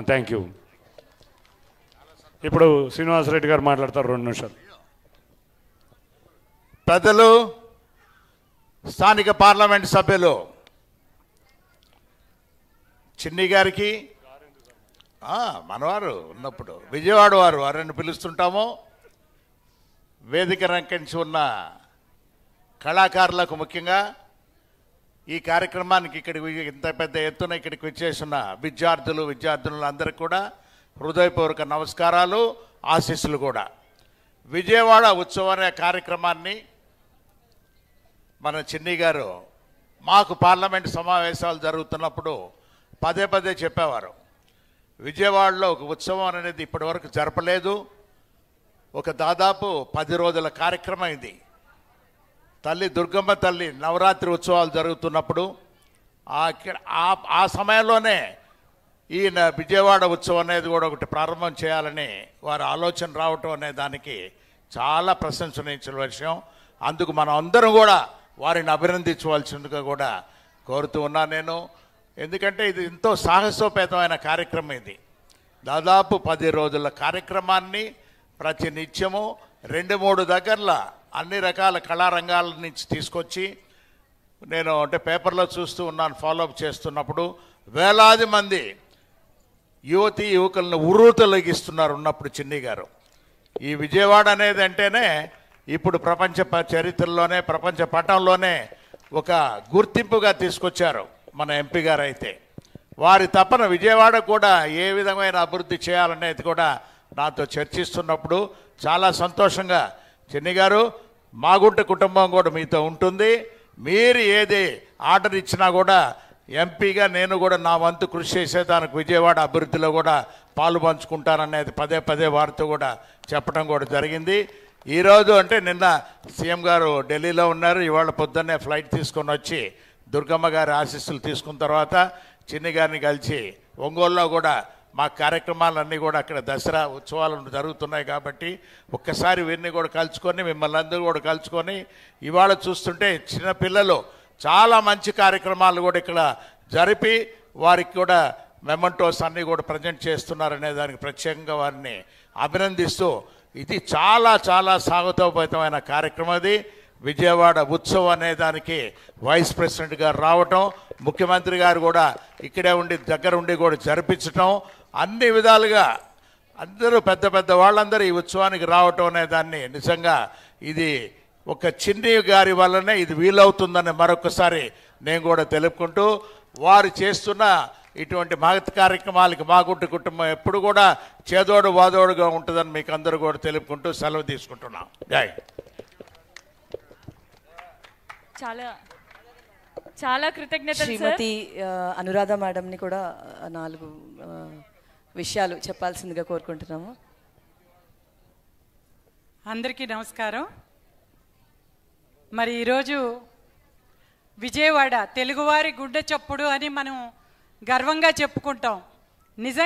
Thank you. ఇప్పుడు శ్రీనివాసరెడ్డి గారు మాట్లాడతారు 2 నిమిషాలు. పెద్దలు, స్థానిక పార్లమెంట్ సభ్యులు చిన్ని గారికి, మనవారు ఉన్నప్పుడు విజయవాడ వారిని పిలుస్తుంటాము, వేదిక రంకించి ఉన్న కళాకారులకు, ముఖ్యంగా ఈ కార్యక్రమానికి ఇక్కడికి ఇంత పెద్ద ఎత్తున ఇక్కడికి వచ్చేసిన విద్యార్థులందరికీ కూడా హృదయపూర్వక నమస్కారాలు, ఆశీస్సులు కూడా. విజయవాడ ఉత్సవం అనే కార్యక్రమాన్ని మన చిన్ని గారు మాకు పార్లమెంట్ సమావేశాలు జరుగుతున్నప్పుడు పదే చెప్పేవారు. విజయవాడలో ఒక ఉత్సవం అనేది ఇప్పటి వరకు జరపలేదు. ఒక దాదాపు 10 రోజుల కార్యక్రమం ఇది. తల్లి దుర్గమ్మ తల్లి నవరాత్రి ఉత్సవాలు జరుగుతున్నప్పుడు ఆ సమయంలోనే ఈయన విజయవాడ ఉత్సవం అనేది కూడా ఒకటి ప్రారంభం చేయాలని వారి ఆలోచన రావటం అనే దానికి చాలా ప్రశంసనీయ విషయం. అందుకు మనం అందరం కూడా వారిని అభినందించవలసిందిగా కూడా కోరుతూ ఉన్నాను నేను. ఎందుకంటే ఇది ఎంతో సాహసోపేతమైన కార్యక్రమం. ఇది దాదాపు 10 రోజుల కార్యక్రమాన్ని ప్రతి నిత్యము 2-3 దగ్గరల అన్ని రకాల కళారంగాల నుంచి తీసుకొచ్చి, నేను అంటే పేపర్లో చూస్తూ ఉన్నాను, ఫాలోఅప్ చేస్తున్నప్పుడు వేలాది మంది యువకులను ఉర్రూతలగిస్తున్నారు ఉన్నప్పుడు చిన్ని గారు. ఈ విజయవాడ అనేది అంటేనే ఇప్పుడు ప్రపంచ చరిత్రలోనే, ప్రపంచ పటంలోనే ఒక గుర్తింపుగా తీసుకొచ్చారు మన ఎంపీ గారు. అయితే వారి తపన విజయవాడ కూడా ఏ విధమైన అభివృద్ధి చేయాలనేది కూడా నాతో చర్చిస్తున్నప్పుడు చాలా సంతోషంగా, చిన్ని గారు మాగుంట కుటుంబం కూడా మీతో ఉంటుంది, మీరు ఏది ఆర్డర్ ఇచ్చినా కూడా ఎంపీగా నేను కూడా నా వంతు కృషి చేసేదానికి విజయవాడ అభివృద్ధిలో కూడా పాలు పంచుకుంటాననేది పదే వారితో కూడా చెప్పడం కూడా జరిగింది. ఈరోజు అంటే నిన్న సీఎం గారు ఢిల్లీలో ఉన్నారు, ఇవాళ పొద్దున్నే ఫ్లైట్ తీసుకొని వచ్చి దుర్గమ్మ గారి ఆశీస్సులు తీసుకున్న తర్వాత చిన్ని గారిని కలిసి ఒంగోలులో కూడా మా కార్యక్రమాలన్నీ కూడా అక్కడ దసరా ఉత్సవాలు జరుగుతున్నాయి కాబట్టి ఒక్కసారి వీరిని కూడా కలుసుకొని, మిమ్మల్ని అందరూ కూడా కలుసుకొని, ఇవాళ చూస్తుంటే చిన్నపిల్లలు చాలా మంచి కార్యక్రమాలు కూడా ఇక్కడ జరిపి వారికి కూడా మెమెంటోస్ అన్నీ కూడా ప్రజెంట్ చేస్తున్నారనే దానికి ప్రత్యేకంగా వారిని అభినందిస్తూ, ఇది చాలా సాగతోపేతమైన కార్యక్రమం. అది విజయవాడ ఉత్సవం అనే దానికి వైస్ ప్రెసిడెంట్ గారు రావటం, ముఖ్యమంత్రి గారు కూడా ఇక్కడే ఉండి దగ్గర ఉండి కూడా జరిపించటం, అన్ని విధాలుగా అందరూ పెద్ద వాళ్ళందరూ ఈ ఉత్సవానికి రావటం అనే దాన్ని నిజంగా ఇది ఒక చిన్ని గారి వల్లనే ఇది వీలవుతుందని మరొకసారి నేను కూడా తెలుపుకుంటూ, వారు చేస్తున్న ఇటువంటి మహత్ కార్యక్రమాలకి మాగుంట కుటుంబం ఎప్పుడు కూడా చేదోడు వాదోడుగా ఉంటుందని మీకు అందరూ కూడా తెలుపుకుంటూ సెలవు తీసుకుంటున్నాం. జై. చాలా కృతజ్ఞతలు. శ్రీమతి అనురాధ మేడంని కూడా 4 విషయాలు చెప్పాల్సిందిగా కోరుకుంటున్నాము. అందరికీ నమస్కారం. మరి ఈరోజు విజయవాడ తెలుగువారి గుండె చప్పుడు అని మనం గర్వంగా చెప్పుకుంటాం. నిజంగా